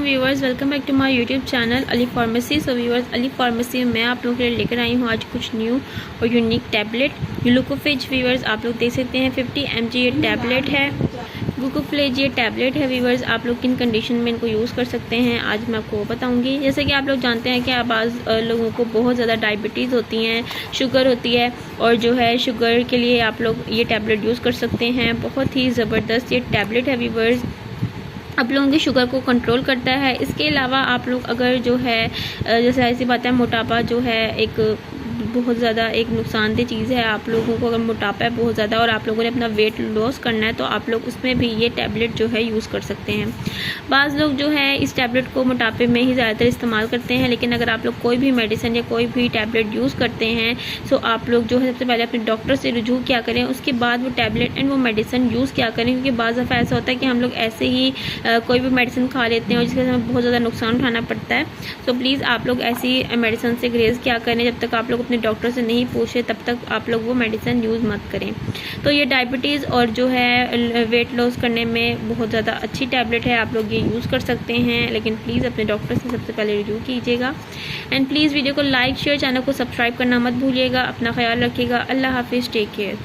Viewers, welcome back to my YouTube channel Ali pharmacy. So viewers, Ali pharmacy में मैं आप लोगों के लिए लेकर आई हूँ आज कुछ न्यू और यूनिक टैबलेट ग्लूकोफेज। व्यूवर्स, आप लोग देख सकते हैं 50 mg ये टैबलेट है। ग्लूकोफ्लेज ये टैबलेट है। व्यूवर्स, आप लोग किन कंडीशन में इनको यूज़ कर सकते हैं आज मैं आपको बताऊंगी। जैसे कि आप लोग जानते हैं कि आप आज लोगों को बहुत ज़्यादा डायबिटीज़ होती हैं, शुगर होती है, और जो है शुगर के लिए आप लोग ये टैबलेट यूज़ कर सकते हैं। बहुत ही ज़बरदस्त ये टैबलेट है। व्यूवर्स, आप लोगों की शुगर को कंट्रोल करता है। इसके अलावा आप लोग अगर जो है जैसे ऐसी बात है, मोटापा जो है एक बहुत ज़्यादा एक नुकसानदेह चीज़ है। आप लोगों को अगर मोटापा है बहुत ज़्यादा और आप लोगों ने अपना वेट लॉस करना है तो आप लोग उसमें भी ये टैबलेट जो है यूज़ कर सकते हैं। बाज़ लोग जो है इस टैबलेट को मोटापे में ही ज़्यादातर इस्तेमाल करते हैं, लेकिन अगर आप लोग कोई भी मेडिसिन या कोई भी टैबलेट यूज़ करते हैं तो आप लोग जो है सबसे पहले अपने डॉक्टर से रुजू क्या करें, उसके बाद वो टैबलेट एंड वो मेडिसिन यूज़ क्या करें। क्योंकि बाज़ दफ़ा ऐसा होता है कि हम लोग ऐसे ही कोई भी मेडिसिन खा लेते हैं और जिसके हमें बहुत ज़्यादा नुकसान उठाना पड़ता है। तो प्लीज़ आप लोग ऐसी मेडिसिन से ग्रेज़ क्या करें, जब तक आप लोग अपने डॉक्टर से नहीं पूछे तब तक आप लोग वो मेडिसिन यूज़ मत करें। तो ये डायबिटीज़ और जो है वेट लॉस करने में बहुत ज़्यादा अच्छी टैबलेट है, आप लोग ये यूज़ कर सकते हैं, लेकिन प्लीज़ अपने डॉक्टर से सबसे पहले रिव्यू कीजिएगा। एंड प्लीज़ वीडियो को लाइक शेयर, चैनल को सब्सक्राइब करना मत भूलिएगा। अपना ख्याल रखिएगा। अल्लाह हाफिज़, टेक केयर।